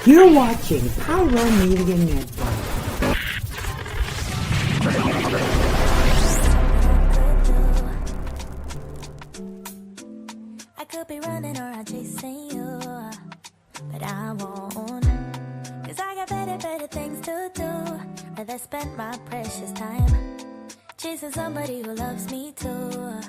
You're watching Pyro Media Network. I could be running around chasing you, but I won't. Cause I got better things to do. Rather spend my precious time chasing somebody who loves me too.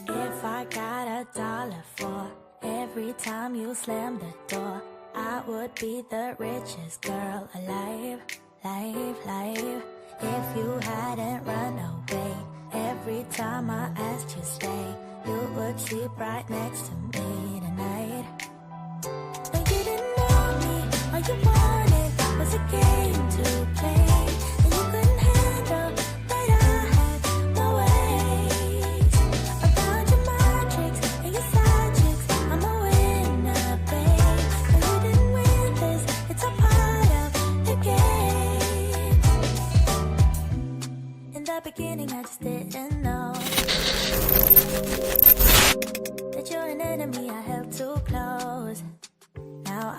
If I got $1 for every time you slam the door, I would be the richest girl alive. If you hadn't run away every time I asked you stay, you would sleep right next to me tonight. No, you didn't know me, all you wanted was a game to play, and you couldn't handle that I had my ways. About your magics and your side chicks, I'm a winner, babe. No, you didn't win this, it's a part of the game. In the beginning, I just didn't know that you're an enemy I held too close.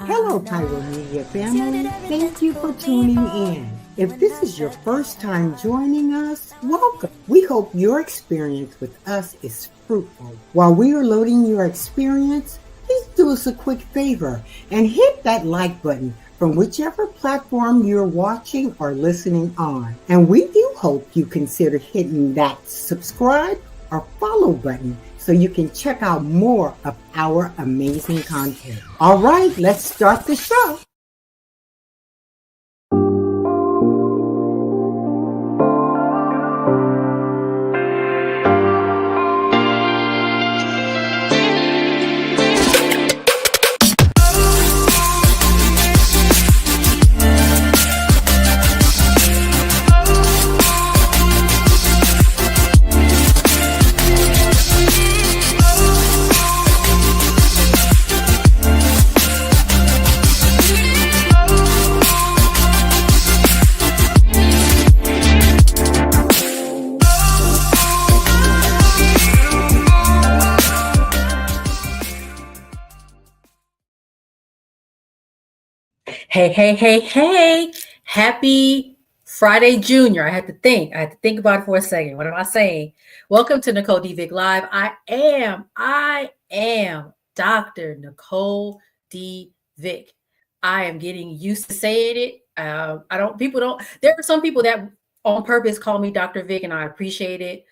Hello, Pyro Media family. Thank you for tuning in. If this is your first time joining us, welcome. We hope your experience with us is fruitful. While we are loading your experience, please do us a quick favor and hit that like button from whichever platform you're watching or listening on. And we do hope you consider hitting that subscribe or follow button so you can check out more of our amazing content. All right, let's start the show. Hey. Happy Friday, Junior. I had to think about it for a second. What am I saying? Welcome to Nicole D. Vick Live. I am Dr. Nicole D. Vick. I am getting used to saying it. There are some people that on purpose call me Dr. Vick, and I appreciate it.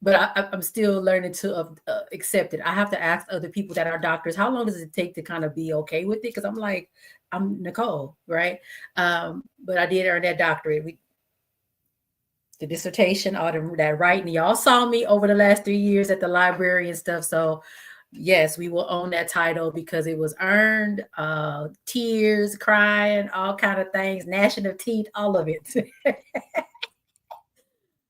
But I'm still learning to accept it. I have to ask other people that are doctors, how long does it take to kind of be okay with it? Because I'm like, I'm Nicole, right? But I did earn that doctorate. The dissertation, all that writing. Y'all saw me over the last 3 years at the library and stuff. So yes, we will own that title because it was earned. Tears, crying, all kind of things, gnashing of teeth, all of it.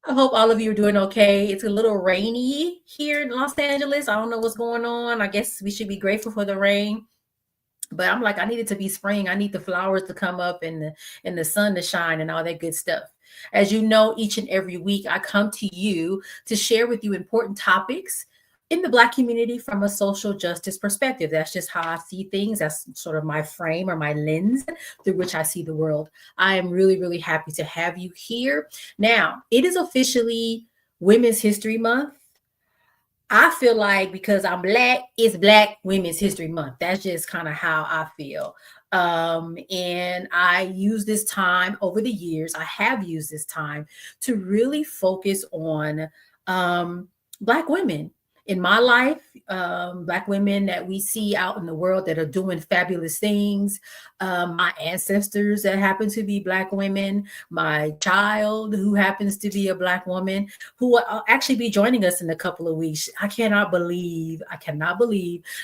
I hope all of you are doing okay. It's a little rainy here in Los Angeles. I don't know what's going on. I guess we should be grateful for the rain. But I'm like, I need it to be spring. I need the flowers to come up and the sun to shine and all that good stuff. As you know, each and every week, I come to you to share with you important topics in the Black community from a social justice perspective. That's just how I see things. That's sort of my frame or my lens through which I see the world. I am really, really happy to have you here. Now, it is officially Women's History Month. I feel like because I'm Black, it's Black Women's History Month. That's just kind of how I feel. And I use this time over the years. I have used this time to really focus on Black women in my life, Black women that we see out in the world that are doing fabulous things, my ancestors that happen to be Black women, my child who happens to be a Black woman, who will actually be joining us in a couple of weeks. I cannot believe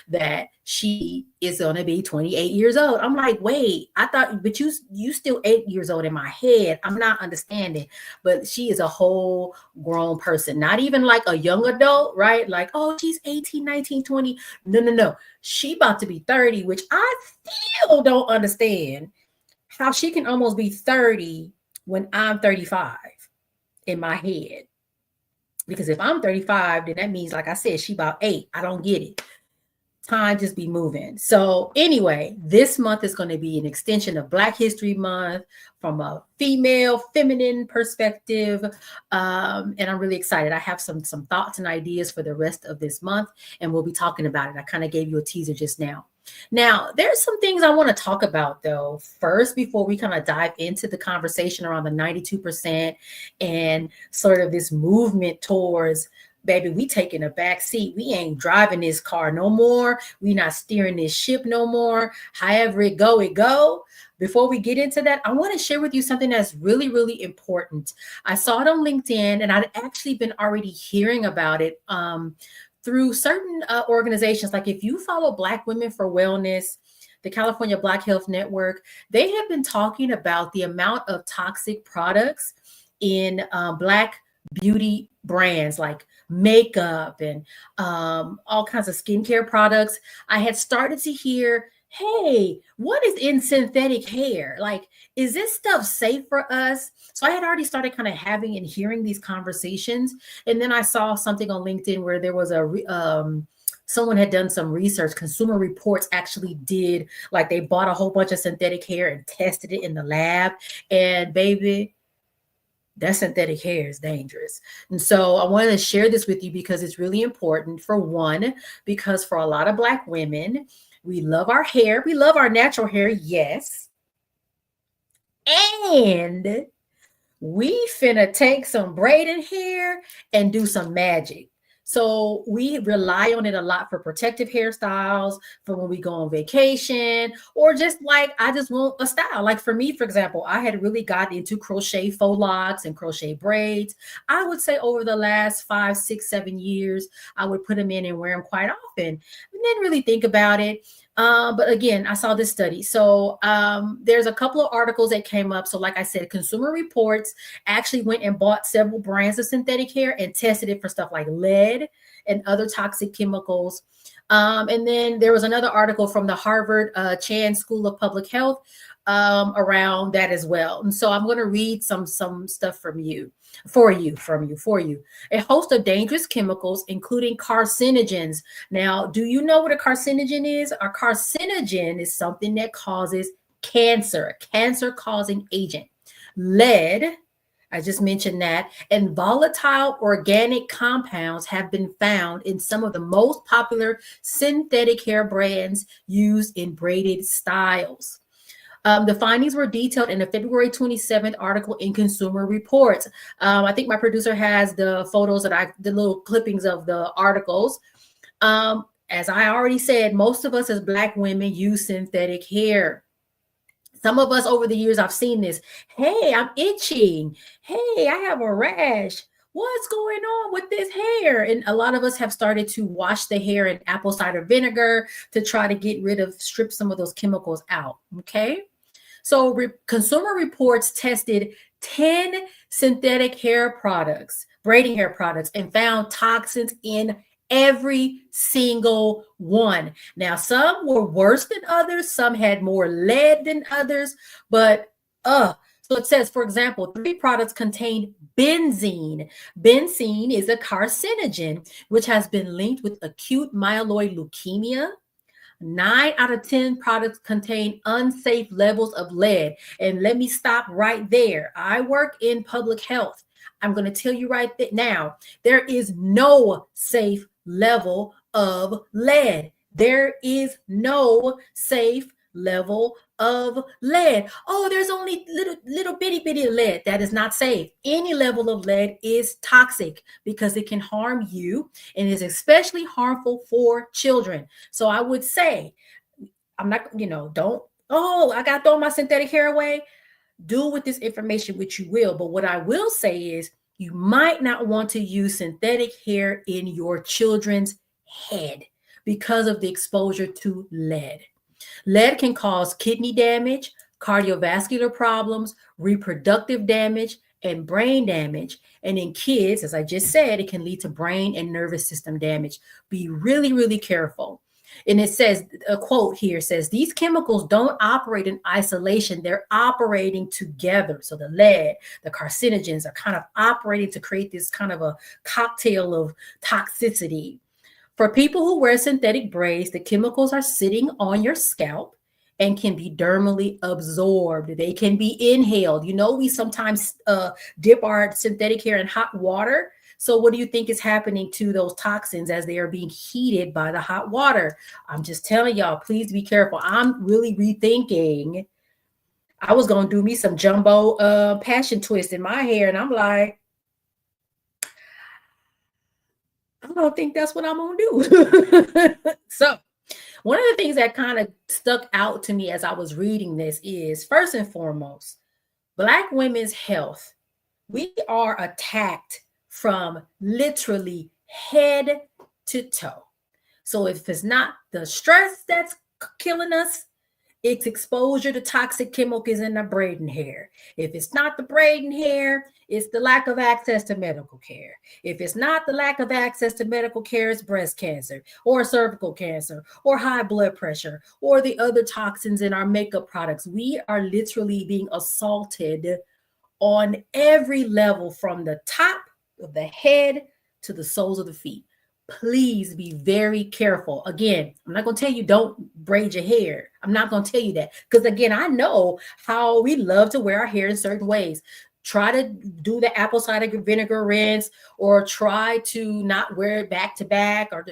that she is going to be 28 years old. I'm like, wait, I thought, but you still 8 years old in my head. I'm not understanding, but she is a whole grown person, not even like a young adult, right? Like, oh, she's 18, 19, 20. No. She about to be 30, which I still don't understand how she can almost be 30 when I'm 35 in my head. Because if I'm 35, then that means, like I said, she about 8. I don't get it. time just be moving. So anyway, this month is going to be an extension of Black History Month from a female, feminine perspective. And I'm really excited. I have some thoughts and ideas for the rest of this month, and we'll be talking about it. I kind of gave you a teaser just now. Now, there's some things I want to talk about, though, first, before we kind of dive into the conversation around the 92% and sort of this movement towards, baby, we taking a back seat. We ain't driving this car no more. We not steering this ship no more. However it go, it go. Before we get into that, I want to share with you something that's really, really important. I saw it on LinkedIn, and I'd actually been already hearing about it through certain organizations. Like if you follow Black Women for Wellness, the California Black Health Network, they have been talking about the amount of toxic products in Black beauty brands like makeup and all kinds of skincare products. I had started to hear, hey, what is in synthetic hair? Like, is this stuff safe for us? So I had already started kind of having and hearing these conversations. And then I saw something on LinkedIn where there was someone had done some research. Consumer Reports actually did, like they bought a whole bunch of synthetic hair and tested it in the lab. And baby, that synthetic hair is dangerous. And so I wanted to share this with you because it's really important. For one, because for a lot of Black women, we love our hair. We love our natural hair, yes. And we finna take some braided hair and do some magic. So we rely on it a lot for protective hairstyles, for when we go on vacation, or just like, I just want a style. Like for me, for example, I had really gotten into crochet faux locks and crochet braids. I would say over the last 5, 6, 7 years, I would put them in and wear them quite often. And didn't really think about it. But again, I saw this study. So there's a couple of articles that came up. So like I said, Consumer Reports actually went and bought several brands of synthetic hair and tested it for stuff like lead and other toxic chemicals. And then there was another article from the Harvard Chan School of Public Health around that as well. And so I'm going to read some stuff for you. A host of dangerous chemicals, including carcinogens. Now, do you know what a carcinogen is? A carcinogen is something that causes cancer, a cancer-causing agent. Lead, I just mentioned that, and volatile organic compounds have been found in some of the most popular synthetic hair brands used in braided styles. The findings were detailed in a February 27th article in Consumer Reports. I think my producer has the photos the little clippings of the articles. As I already said, most of us as Black women use synthetic hair. Some of us over the years, I've seen this. Hey, I'm itching. Hey, I have a rash. What's going on with this hair? And a lot of us have started to wash the hair in apple cider vinegar to try to strip some of those chemicals out. Okay. So Consumer Reports tested 10 synthetic hair products, braiding hair products, and found toxins in every single one. Now, some were worse than others. Some had more lead than others, but so it says, for example, 3 products contained benzene. Benzene is a carcinogen, which has been linked with acute myeloid leukemia. 9 out of 10 products contain unsafe levels of lead. And let me stop right there. I work in public health. I'm going to tell you right now, there is no safe level of lead. There is no safe level of lead. Oh, there's only little bitty lead. That is not safe. Any level of lead is toxic because it can harm you and is especially harmful for children. So I would say, I'm not, I got to throw my synthetic hair away. Do with this information which you will. But what I will say is you might not want to use synthetic hair in your children's head because of the exposure to lead. Lead can cause kidney damage, cardiovascular problems, reproductive damage, and brain damage. And in kids, as I just said, it can lead to brain and nervous system damage. Be really, really careful. And it says, a quote here says, these chemicals don't operate in isolation. They're operating together. So the lead, the carcinogens are kind of operating to create this kind of a cocktail of toxicity. For people who wear synthetic braids, the chemicals are sitting on your scalp and can be dermally absorbed. They can be inhaled. You know, we sometimes dip our synthetic hair in hot water. So what do you think is happening to those toxins as they are being heated by the hot water? I'm just telling y'all, please be careful. I'm really rethinking. I was going to do me some jumbo passion twist in my hair. And I'm like, I don't think that's what I'm going to do. So one of the things that kind of stuck out to me as I was reading this is, first and foremost, Black women's health. We are attacked from literally head to toe. So if it's not the stress that's killing us, it's exposure to toxic chemicals in the braiding hair. If it's not the braiding hair, it's the lack of access to medical care. If it's not the lack of access to medical care, it's breast cancer or cervical cancer or high blood pressure or the other toxins in our makeup products. We are literally being assaulted on every level, from the top of the head to the soles of the feet. Please be very careful. Again, I'm not going to tell you don't braid your hair. I'm not going to tell you that, because again, I know how we love to wear our hair in certain ways. Try to do the apple cider vinegar rinse, or try to not wear it back to back or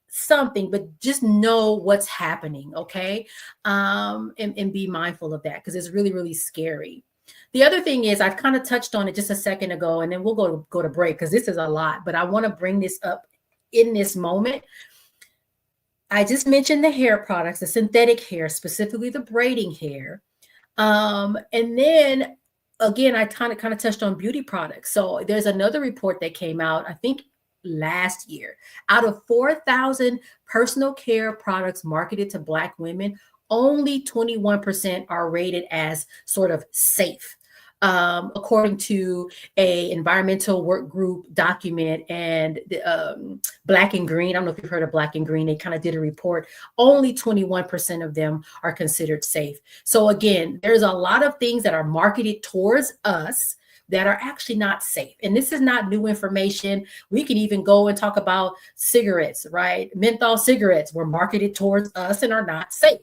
something, but just know what's happening. Okay. And be mindful of that, because it's really, really scary. The other thing is, I've kind of touched on it just a second ago, and then we'll go to break because this is a lot, but I want to bring this up in this moment. I just mentioned the hair products, the synthetic hair, specifically the braiding hair. And then again, I kind of touched on beauty products. So there's another report that came out, I think last year. Out of 4,000 personal care products marketed to Black women, only 21% are rated as sort of safe. According to a environmental work group document, and the Black and Green, I don't know if you've heard of Black and Green, they kind of did a report. Only 21% of them are considered safe. So again, there's a lot of things that are marketed towards us that are actually not safe. And this is not new information. We can even go and talk about cigarettes, right? Menthol cigarettes were marketed towards us and are not safe.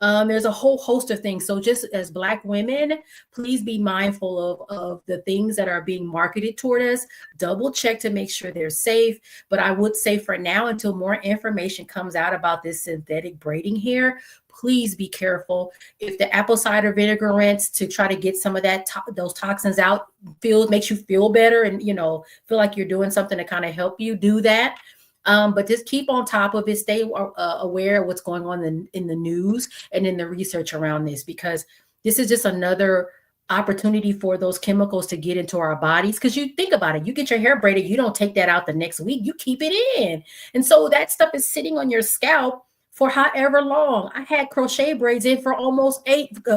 There's a whole host of things. So just as Black women, please be mindful of the things that are being marketed toward us. Double check to make sure they're safe. But I would say for now, until more information comes out about this synthetic braiding hair, please be careful. If the apple cider vinegar rinse to try to get some of that those toxins out makes you feel better and feel like you're doing something to kind of help you, do that. But just keep on top of it. Stay aware of what's going on in the news and in the research around this, because this is just another opportunity for those chemicals to get into our bodies. Because you think about it, you get your hair braided, you don't take that out the next week, you keep it in. And so that stuff is sitting on your scalp for however long. I had crochet braids in for almost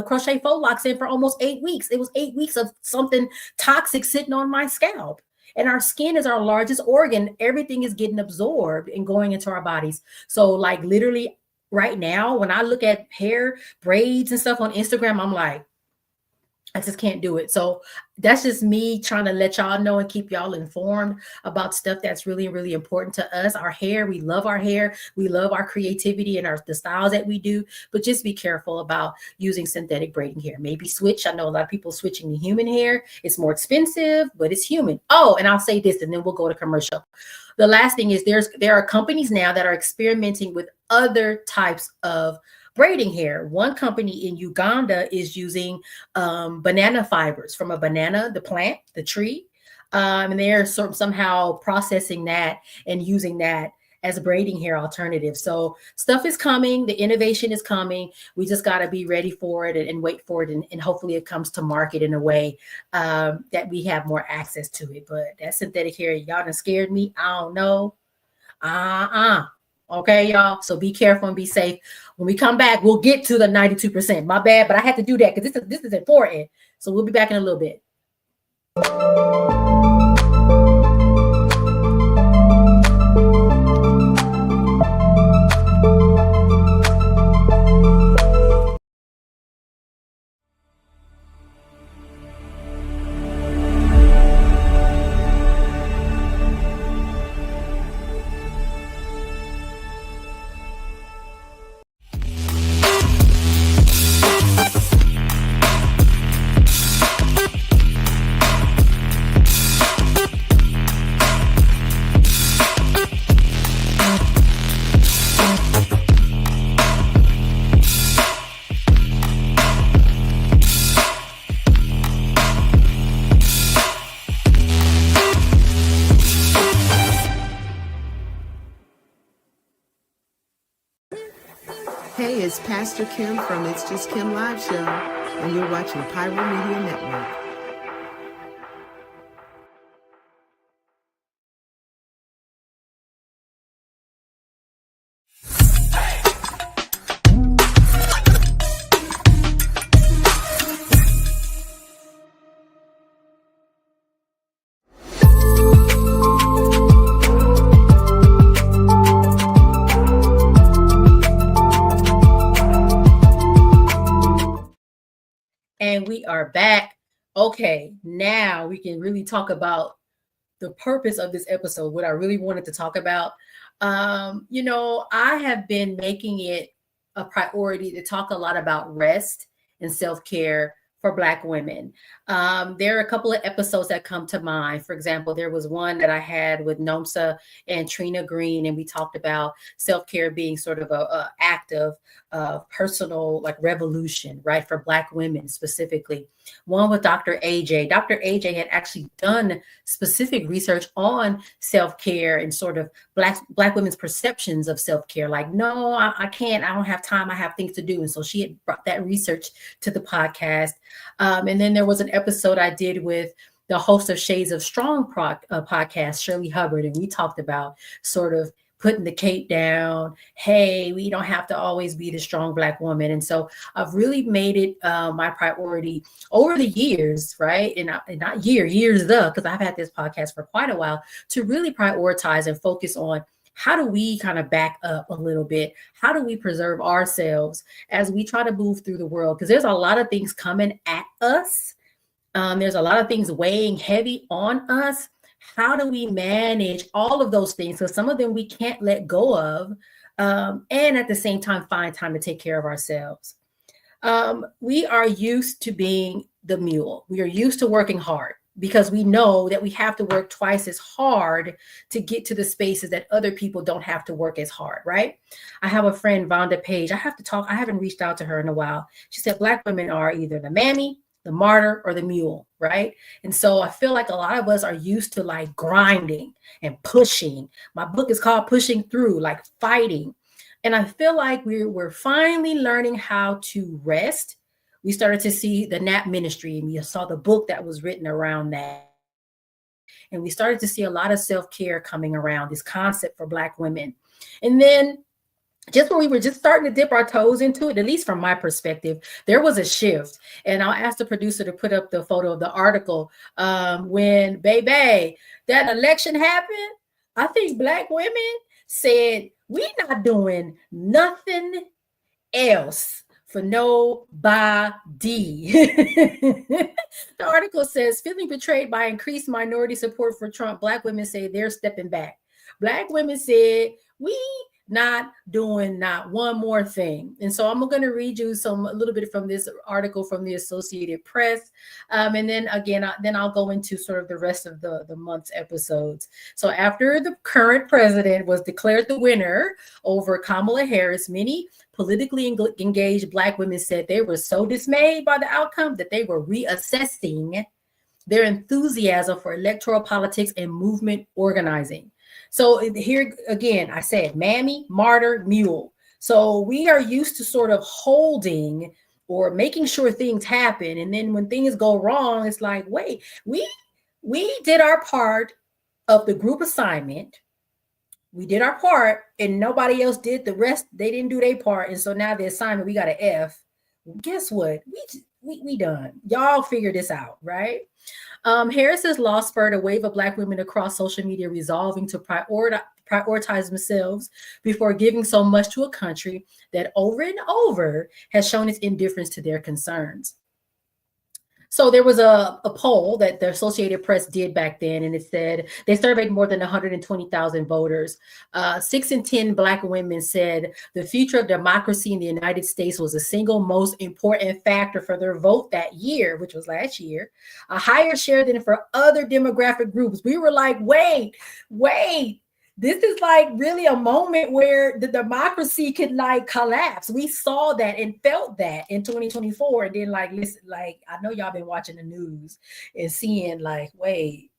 crochet faux locks in for almost 8 weeks. It was 8 weeks of something toxic sitting on my scalp. And our skin is our largest organ. Everything is getting absorbed and going into our bodies. So like literally right now, when I look at hair braids and stuff on Instagram, I'm like, I just can't do it. So that's just me trying to let y'all know and keep y'all informed about stuff that's really, really important to us. Our hair, we love our hair. We love our creativity and the styles that we do, but just be careful about using synthetic braiding hair. Maybe switch. I know a lot of people switching to human hair. It's more expensive, but it's human. Oh, and I'll say this, and then we'll go to commercial. The last thing is there are companies now that are experimenting with other types of braiding hair. One company in Uganda is using banana fibers from a banana, the plant, the tree, and they're somehow processing that and using that as a braiding hair alternative. So stuff is coming. The innovation is coming. We just got to be ready for it and wait for it. And hopefully it comes to market in a way that we have more access to it. But that synthetic hair, y'all done scared me. I don't know. Okay, y'all. So be careful and be safe. When we come back, we'll get to the 92%. My bad, but I had to do that because this is important. So we'll be back in a little bit. Hey, it's Pastor Kim from It's Just Kim Live Show, and you're watching Pyro Media Network. And we are back. Okay, now we can really talk about the purpose of this episode, what I really wanted to talk about. I have been making it a priority to talk a lot about rest and self-care for Black women. There are a couple of episodes that come to mind. For example, there was one that I had with Nomsa and Trina Green, and we talked about self-care being sort of a act of personal like revolution, right, for Black women specifically. One with Dr. AJ. Dr. AJ had actually done specific research on self-care and sort of Black women's perceptions of self-care. Like, no, I can't, I don't have time, I have things to do. And so she had brought that research to the podcast. And then there was an episode I did with the host of Shades of Strong podcast, Shirley Hubbard, and we talked about sort of putting the cape down. Hey, we don't have to always be the strong Black woman. And so I've really made it my priority over the years, right? And not years though, because I've had this podcast for quite a while, to really prioritize and focus on how do we kind of back up a little bit? How do we preserve ourselves as we try to move through the world? Because there's a lot of things coming at us. There's a lot of things weighing heavy on us. How do we manage all of those things? So some of them we can't let go of, and at the same time, find time to take care of ourselves. We are used to being the mule. We are used to working hard because we know that we have to work twice as hard to get to the spaces that other people don't have to work as hard, right? I have a friend, Vonda Page. I haven't reached out to her in a while. She said Black women are either the mammy, the martyr, or the mule, right? And so I feel like a lot of us are used to like grinding and pushing. My book is called Pushing Through, like fighting. And I feel like we're finally learning how to rest. We started to see the nap ministry, and we saw the book that was written around that. And we started to see a lot of self-care coming around this concept for Black women. And then just when we were just starting to dip our toes into it, at least from my perspective, there was a shift. And I'll ask the producer to put up the photo of the article when, baby, that election happened. I think Black women said, we're not doing nothing else for nobody. The article says, feeling betrayed by increased minority support for Trump, Black women say they're stepping back. Black women said, we not doing not one more thing. And so I'm going to read you a little bit from this article from the Associated Press. And then again, then I'll go into sort of the rest of the month's episodes. So after the current president was declared the winner over Kamala Harris, many politically engaged Black women said they were so dismayed by the outcome that they were reassessing their enthusiasm for electoral politics and movement organizing. So here again, I said, mammy, martyr, mule. So we are used to sort of holding or making sure things happen. And then when things go wrong, it's like, wait, we did our part of the group assignment. We did our part and nobody else did the rest. They didn't do their part. And so now the assignment, we got an F. Guess what? We done. Y'all figure this out, right? Harris's law spurred a wave of Black women across social media resolving to prioritize themselves before giving so much to a country that over and over has shown its indifference to their concerns. So there was a poll that the Associated Press did back then, and it said they surveyed more than 120,000 voters. 6 in 10 Black women said the future of democracy in the United States was the single most important factor for their vote that year, which was last year, a higher share than for other demographic groups. We were like, wait, this is like really a moment where the democracy could like collapse. We saw that and felt that in 2024. And then like, listen, like, I know y'all been watching the news and seeing like, wait,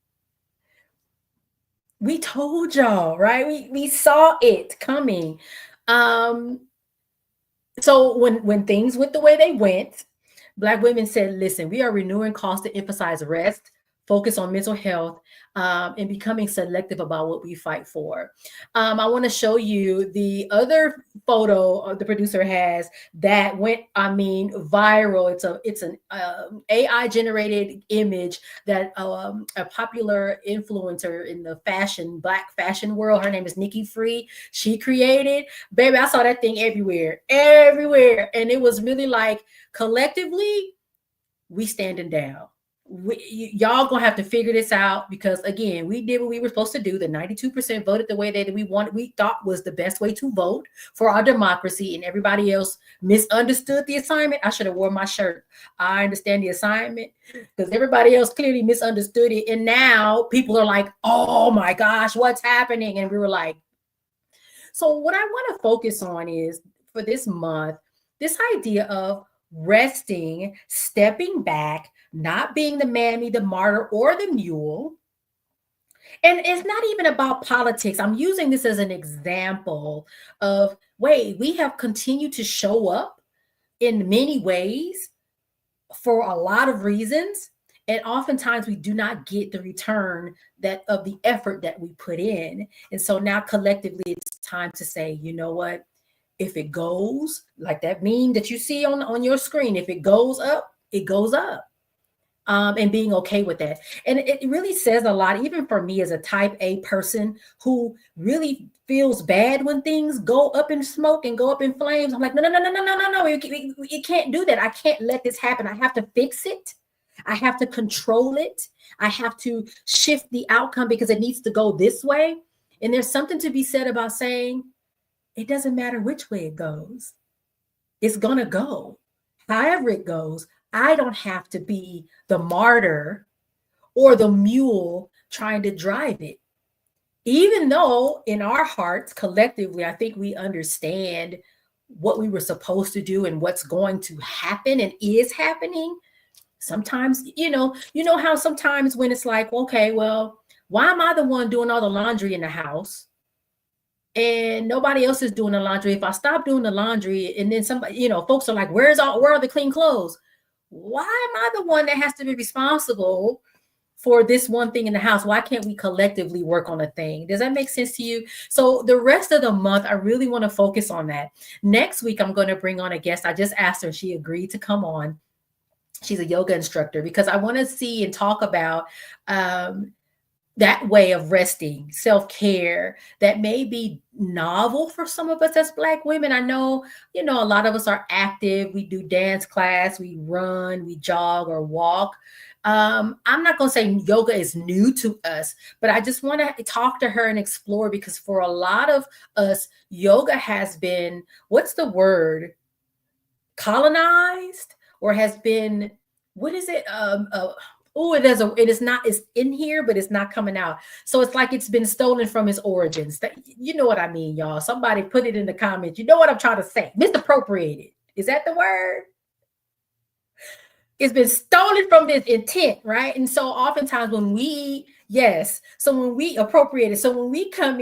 we told y'all, right? We saw it coming. So when things went the way they went, Black women said, listen, we are renewing costs to emphasize rest, focus on mental health, and becoming selective about what we fight for. I want to show you the other photo the producer has that went, I mean, viral. It's an AI generated image that a popular influencer in the Black fashion world, her name is Nikki Free, she created. Baby, I saw that thing everywhere, everywhere. And it was really like, collectively, we standing down. Y'all gonna have to figure this out, because again, we did what we were supposed to do. The 92% voted the way that we thought was the best way to vote for our democracy, and everybody else misunderstood the assignment. I should have worn my shirt. I understand the assignment, because everybody else clearly misunderstood it. And now people are like, oh my gosh, what's happening? And we were like, so what I want to focus on is, for this month, this idea of resting, stepping back, not being the mammy, the martyr, or the mule. And it's not even about politics. I'm using this as an example of, wait, we have continued to show up in many ways for a lot of reasons. And oftentimes we do not get the return that of the effort that we put in. And so now collectively, it's time to say, you know what? If it goes like that meme that you see on your screen, if it goes up, it goes up. And being okay with that. And it really says a lot, even for me as a type A person who really feels bad when things go up in smoke and go up in flames. I'm like, no. You can't do that. I can't let this happen. I have to fix it. I have to control it. I have to shift the outcome because it needs to go this way. And there's something to be said about saying, it doesn't matter which way it goes. It's going to go. However it goes, I don't have to be the martyr or the mule trying to drive it. Even though in our hearts, collectively, I think we understand what we were supposed to do and what's going to happen and is happening. Sometimes, you know how sometimes when it's like, okay, well, why am I the one doing all the laundry in the house? And nobody else is doing the laundry. If I stop doing the laundry and then somebody, folks are like, where are the clean clothes? Why am I the one that has to be responsible for this one thing in the house? Why can't we collectively work on a thing? Does that make sense to you? So the rest of the month, I really want to focus on that. Next week, I'm going to bring on a guest. I just asked her, she agreed to come on. She's a yoga instructor, because I want to see and talk about that way of resting, self-care that may be novel for some of us as Black women. I know, a lot of us are active. We do dance class, we run, we jog or walk. I'm not going to say yoga is new to us, but I just want to talk to her and explore, because for a lot of us, yoga has been, what's the word? Colonized, or has been, what is it? It's in here, but it's not coming out. So it's like it's been stolen from its origins. You know what I mean, y'all? Somebody put it in the comments. You know what I'm trying to say? Misappropriated. Is that the word? It's been stolen from this intent, right? And so oftentimes when we appropriate it. So when we come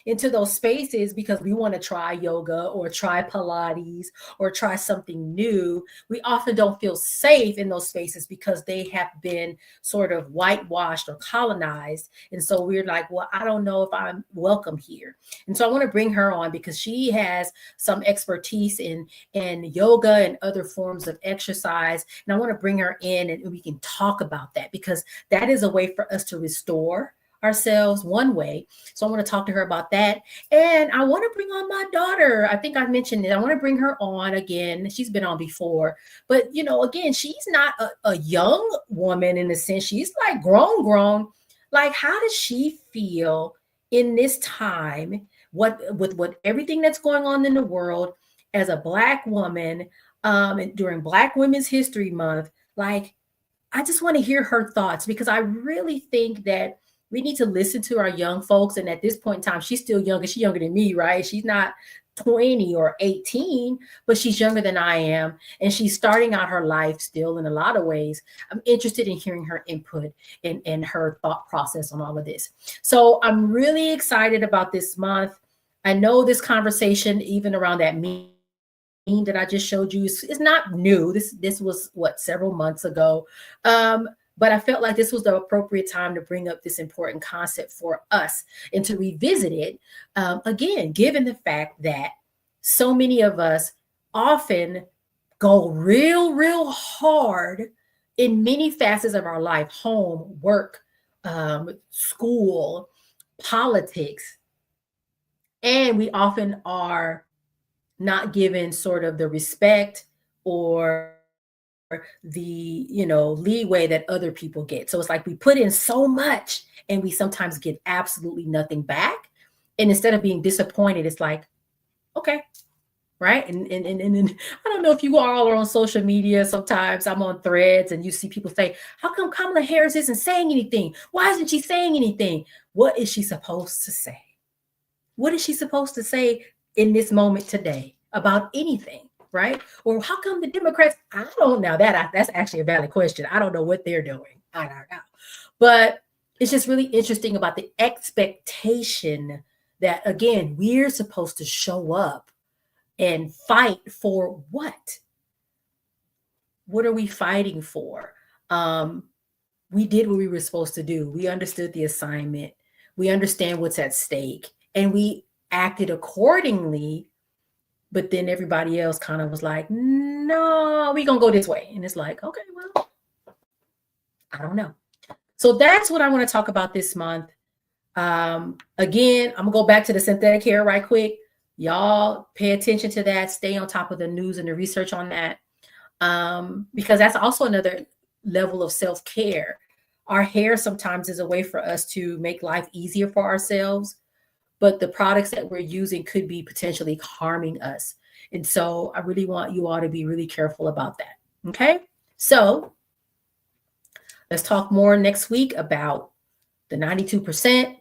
into those spaces because we want to try yoga or try Pilates or try something new, we often don't feel safe in those spaces because they have been sort of whitewashed or colonized. And so we're like, well, I don't know if I'm welcome here. And so I want to bring her on because she has some expertise in yoga and other forms of exercise. And I want to bring her in and we can talk about that, because that is a way for us to restore ourselves one way. So I want to talk to her about that. And I want to bring on my daughter. I think I mentioned it. I want to bring her on again. She's been on before, but again, she's not a young woman in a sense. She's like grown. Like, how does she feel in this time? With everything that's going on in the world as a Black woman, and during Black Women's History Month? Like, I just want to hear her thoughts, because I really think that we need to listen to our young folks. And at this point in time, she's still younger. She's younger than me, right? She's not 20 or 18, but she's younger than I am. And she's starting out her life still in a lot of ways. I'm interested in hearing her input and her thought process on all of this. So I'm really excited about this month. I know this conversation, even around that that I just showed you is not new. This was several months ago. But I felt like this was the appropriate time to bring up this important concept for us and to revisit it again, given the fact that so many of us often go real hard in many facets of our life: home, work, school, politics. And we often are not given sort of the respect or the leeway that other people get. So it's like we put in so much and we sometimes get absolutely nothing back. And instead of being disappointed, it's like, okay, right? And I don't know if you all are on social media. Sometimes I'm on Threads and you see people say, how come Kamala Harris isn't saying anything? Why isn't she saying anything? What is she supposed to say? What is she supposed to say in this moment today about anything? Right? Or how come the Democrats, I don't know, that's actually a valid question. I don't know what they're doing. I don't know. But it's just really interesting about the expectation that, again, we're supposed to show up and fight for what? What are we fighting for? We did what we were supposed to do. We understood the assignment. We understand what's at stake. And we acted accordingly. But then everybody else kind of was like, no, we're going to go this way. And it's like, okay, well, I don't know. So that's what I want to talk about this month. Again, I'm going to go back to the synthetic hair right quick. Y'all pay attention to that. Stay on top of the news and the research on that. Because that's also another level of self-care. Our hair sometimes is a way for us to make life easier for ourselves. But the products that we're using could be potentially harming us. And so I really want you all to be really careful about that. Okay. So let's talk more next week about the 92%,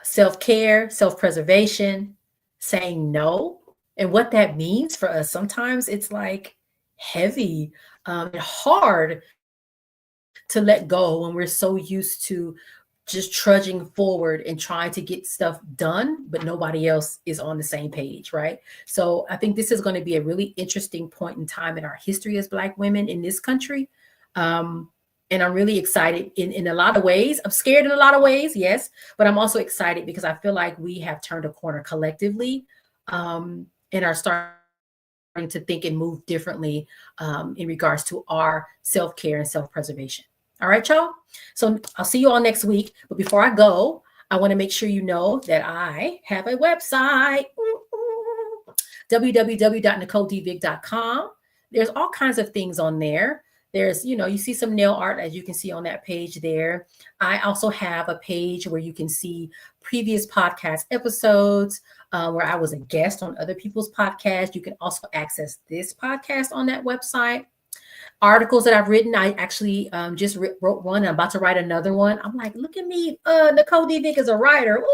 self-care, self-preservation, saying no, and what that means for us. Sometimes it's like heavy and hard to let go when we're so used to just trudging forward and trying to get stuff done, but nobody else is on the same page, right? So I think this is going to be a really interesting point in time in our history as Black women in this country. And I'm really excited in a lot of ways. I'm scared in a lot of ways, yes, but I'm also excited because I feel like we have turned a corner collectively and are starting to think and move differently in regards to our self-care and self-preservation. All right, y'all. So I'll see you all next week. But before I go, I want to make sure you know that I have a website, www.nicoledvick.com. There's all kinds of things on there. There's, you see some nail art, as you can see on that page there. I also have a page where you can see previous podcast episodes where I was a guest on other people's podcasts. You can also access this podcast on that website. Articles that I've written, I actually just wrote one. I'm about to write another one. I'm like, look at me, Nicole D. Vick is a writer. Ooh.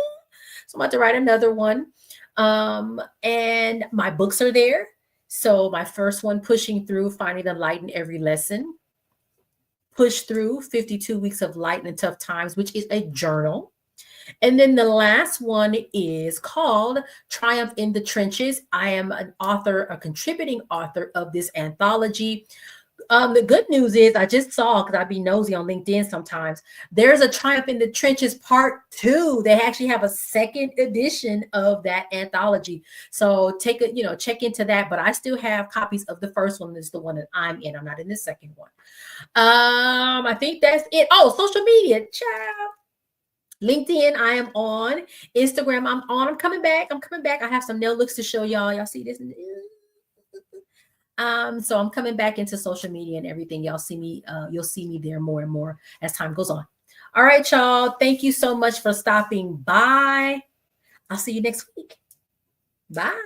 So I'm about to write another one. And my books are there. So my first one, Pushing Through, Finding the Light in Every Lesson. Push Through, 52 Weeks of Light in Tough Times, which is a journal. And then the last one is called Triumph in the Trenches. I am an author, a contributing author of this anthology. The good news is I just saw, because I'd be nosy on LinkedIn sometimes, there's a Triumph in the Trenches Part 2. They actually have a second edition of that anthology. So check into that. But I still have copies of the first one. This is the one that I'm in. I'm not in the second one. I think that's it. Oh, social media. Ciao. LinkedIn, I am on. Instagram, I'm on. I'm coming back. I have some nail looks to show y'all. Y'all see this? So I'm coming back into social media and everything. Y'all see me, you'll see me there more and more as time goes on. All right, y'all. Thank you so much for stopping by. I'll see you next week. Bye.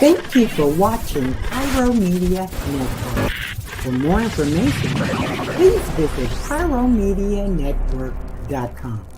Thank you for watching Pyro Media Network. For more information, please visit pyromedianetwork.com.